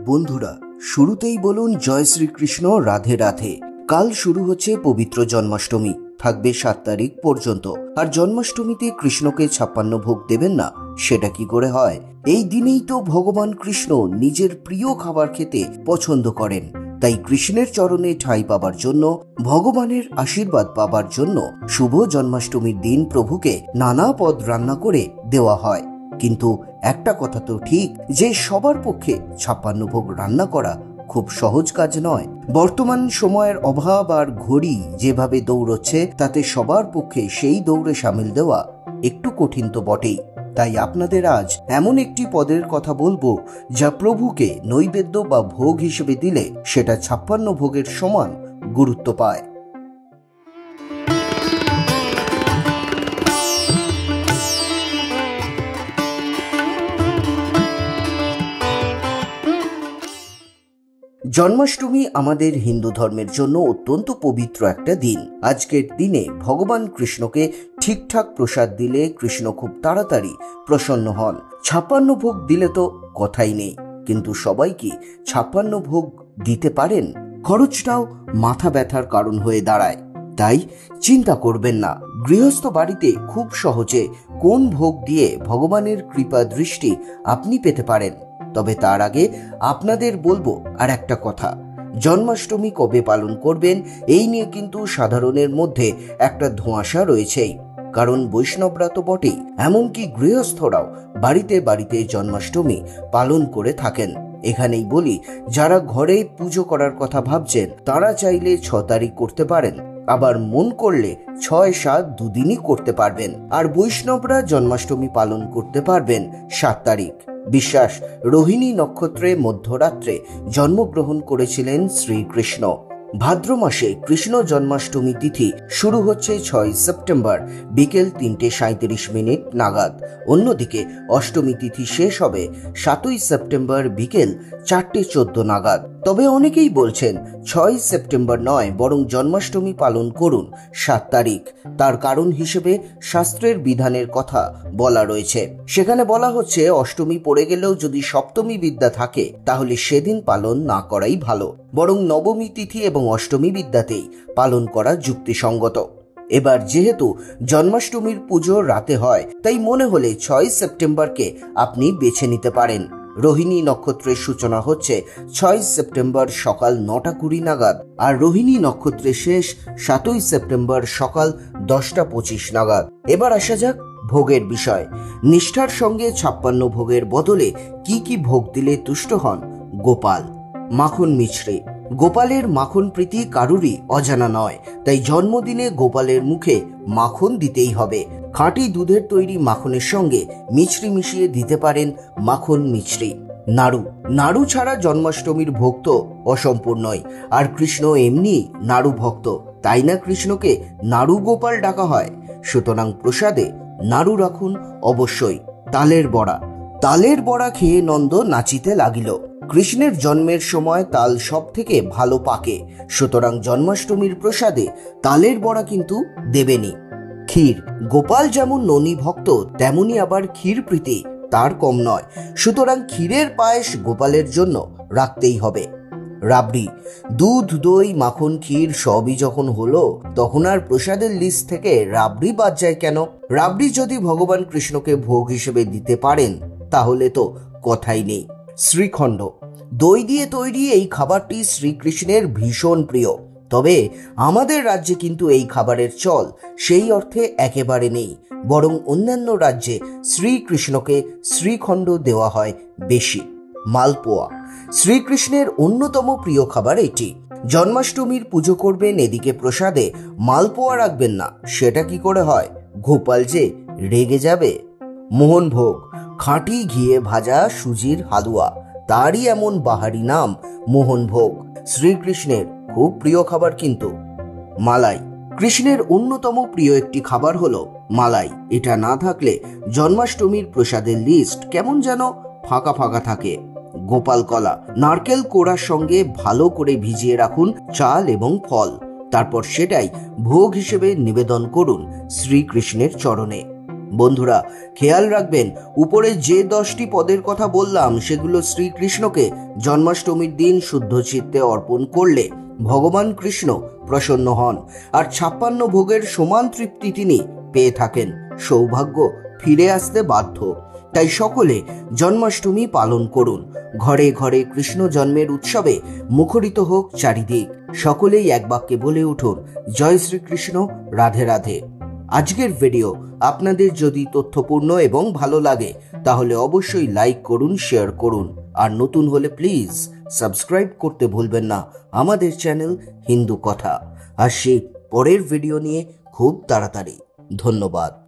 বন্ধুরা, শুরুতেই বলুন জয় শ্রীকৃষ্ণ, রাধে রাধে। কাল শুরু হচ্ছে পবিত্র জন্মাষ্টমী, থাকবে 7 তারিখ পর্যন্ত। আর জন্মাষ্টমীতে কৃষ্ণকে 56 ভোগ দেবেন না, সেটা কি করে হয়? এই দিনেই তো ভগবান কৃষ্ণ নিজের প্রিয় খাবার খেতে পছন্দ করেন। তাই কৃষ্ণের চরণে ঠাঁই পাবার জন্য, ভগবানের আশীর্বাদ পাবার জন্য শুভ জন্মাষ্টমীর দিন প্রভুকে নানা পদ রান্না করে দেওয়া হয়। কিন্তু একটা কথা তো ঠিক যে সবার পক্ষে 56 ভোগ রান্না করা খুব সহজ কাজ নয়। বর্তমান সময়ের অভাব আর ঘড়ি যেভাবে দৌড়চ্ছে, তাতে সবার পক্ষে সেই দৌড়ে সামিল দেওয়া একটু কঠিন তো বটেই। তাই আপনাদের আজ এমন একটি পদের কথা বলবো যা প্রভুকে নৈবেদ্য বা ভোগ হিসেবে দিলে সেটা 56 ভোগের সমান গুরুত্ব পায়। জন্মাষ্টমী আমাদের হিন্দু ধর্মের জন্য অত্যন্ত পবিত্র একটা দিন। আজকের দিনে ভগবান কৃষ্ণকে ঠিকঠাক প্রসাদ দিলে কৃষ্ণ খুব তাড়াতাড়ি প্রসন্ন হন। 56 ভোগ দিলে তো কথাই নেই, কিন্তু সবাই কি 56 ভোগ দিতে পারেন? খরচটাও মাথা ব্যথার কারণ হয়ে দাঁড়ায়। তাই চিন্তা করবেন না, গৃহস্থ বাড়িতে খুব সহজে কোন ভোগ দিয়ে ভগবানের কৃপা দৃষ্টি আপনি পেতে পারেন। তবে তার আগে আপনাদের বলবো আর একটা কথা, জন্মাষ্টমী কবে পালন করবেন এই নিয়ে কিন্তু সাধারণের মধ্যে একটা ধোঁয়াশা রয়েছেই। কারণ বৈষ্ণবরা তো বটেই, এমনকি গৃহস্থরাও বাড়িতে বাড়িতে জন্মাষ্টমী পালন করে থাকেন। এখানেই বলি, যারা ঘরে পুজো করার কথা ভাবছেন তারা চাইলে 6 তারিখ করতে পারেন, আবার মন করলে 6, 7 দুদিনই করতে পারবেন। আর বৈষ্ণবরা জন্মাষ্টমী পালন করতে পারবেন 7 তারিখ। বিশ্বাস, রোহিণী নক্ষত্রে মধ্যরাত্রে জন্মগ্রহণ করেছিলেন শ্রীকৃষ্ণ। ভাদ্র মাসে কৃষ্ণ জন্মাষ্টমী তিথি শুরু হচ্ছে 6 সেপ্টেম্বর বিকেল 3:37 নাগাদ। অন্যদিকে অষ্টমী তিথি শেষ হবে 7 সেপ্টেম্বর বিকেল 4:14 নাগাদ। তবে অনেকেই বলছেন 6 সেপ্টেম্বর নয়, বরং জন্মাষ্টমী পালন করুন 7 তারিখ। তার কারণ হিসেবে শাস্ত্রের বিধানের কথা বলা রয়েছে। সেখানে বলা হচ্ছে, অষ্টমী পড়ে গেলেও যদি সপ্তমী বিদ্যা থাকে তাহলে সেদিন পালন না করাই ভালো, বরং নবমী তিথি এবং অষ্টমী বিদ্যাতেই পালন করা যুক্তিসঙ্গত। এবার যেহেতু জন্মাষ্টমীর পুজো রাতে হয়, তাই মনে হলে 6 সেপ্টেম্বরকে আপনি বেছে নিতে পারেন। রোহিণী নক্ষত্রের সূচনা হচ্ছে 6 সেপ্টেম্বর সকাল 9:20 নাগাদ, আর রোহিণী নক্ষত্রের শেষ 7 সেপ্টেম্বর সকাল 10:25 নাগাদ। এবার আসা যাক ভোগের বিষয়। নিষ্ঠার সঙ্গে 56 ভোগের বদলে কি কি ভোগ দিলে তুষ্ট হন গোপাল? মাখন মিছরি। গোপালের মাখন প্রীতি কারুরই অজানা নয়, তাই জন্মদিনে গোপালের মুখে মাখন দিতেই হবে। খাঁটি দুধের তৈরি মাখনের সঙ্গে মিছরি মিশিয়ে দিতে পারেন মাখন মিছরি। নাড়ু। নাড়ু ছাড়া জন্মাষ্টমীর ভোগ তো অসম্পূর্ণই। আর কৃষ্ণ এমনি নাড়ু ভক্ত, তাই না কৃষ্ণকে নাড়ু গোপাল ডাকা হয়। সুতরাং প্রসাদে নাড়ু রাখুন অবশ্যই। তালের বড়া। তালের বড়া খেয়ে নন্দ নাচিতে লাগিল। কৃষ্ণের জন্মের সময় তাল সব থেকে ভালো পাকে, সুতরাং জন্মাষ্টমীর প্রসাদে তালের বড়া কিন্তু দেবেনই। ক্ষীর। গোপাল যেমন ননী ভক্ত, তেমনি আবার ক্ষীর প্রীতি তার কম নয়, সুতরাং ক্ষীরের পায়েস গোপালের জন্য রাখতেই হবে। রাবড়ি। দুধ, দই, মাখন, ক্ষীর সবই যখন হলো, তখন আর প্রসাদের লিস্ট থেকে রাবড়ি বাদ যায় কেন? রাবড়ি যদি ভগবান কৃষ্ণকে ভোগ হিসেবে দিতে পারেন তাহলে তো কথাই নেই। শ্রীখণ্ড। দই দিয়ে তৈরি এই খাবারটি শ্রীকৃষ্ণের ভীষণ প্রিয়। তবে আমাদের রাজ্যে কিন্তু এই খাবারের চল সেই অর্থে একেবারে নেই, বরং অন্যান্য রাজ্যে শ্রীকৃষ্ণকে শ্রীখণ্ড দেওয়া হয় বেশি। মালপোয়া। শ্রীকৃষ্ণের অন্যতম প্রিয় খাবার এটি। জন্মাষ্টমীর পুজো করবেন, এদিকে প্রসাদে মালপোয়া রাখবেন না, সেটা কি করে হয়? গোপাল যে রেগে যাবে। মোহনভোগ। খাঁটি ঘিয়ে ভাজা সুজির হালুয়া, তারই এমন বাহারি নাম মোহনভোগ। শ্রীকৃষ্ণের খুব প্রিয় খাবার কিন্তু। মালাই। কৃষ্ণের অন্যতম প্রিয় একটি খাবার হলো মালাই। এটা না থাকলে জন্মাষ্টমীর প্রসাদের লিস্ট কেমন যেন ফাঁকা ফাঁকা থাকে। গোপাল কলা। নারকেল কোড়ার সঙ্গে ভালো করে ভিজিয়ে রাখুন চাল এবং ফল, তারপর সেটাই ভোগ হিসেবে নিবেদন করুন শ্রীকৃষ্ণের চরণে। বন্ধুরা, খেয়াল রাখবেন, উপরে যে 10টি পদের কথা বললাম সেগুলো শ্রীকৃষ্ণকে জন্মাষ্টমীর দিন শুদ্ধ চিত্তে অর্পণ করলে ভগবান কৃষ্ণ প্রসন্ন হন, আর 56 ভোগের সমান তৃপ্তি তিনি পেয়ে থাকেন। সৌভাগ্য ফিরে আসতে বাধ্য। তাই সকলে জন্মাষ্টমী পালন করুন। ঘরে ঘরে কৃষ্ণ জন্মের উৎসবে মুখরিত হোক চারিদিক। সকলেই এক বাক্যে বলে উঠুন, জয় শ্রীকৃষ্ণ, রাধে রাধে। আজকের ভিডিও আপনাদের যদি তথ্যপূর্ণ এবং ভালো লাগে তাহলে অবশ্যই লাইক করুন, শেয়ার করুন, আর নতুন হলে প্লিজ সাবস্ক্রাইব করতে ভুলবেন না আমাদের চ্যানেল হিন্দু কথা। আসছি পরের ভিডিও নিয়ে খুব তাড়াতাড়ি। ধন্যবাদ।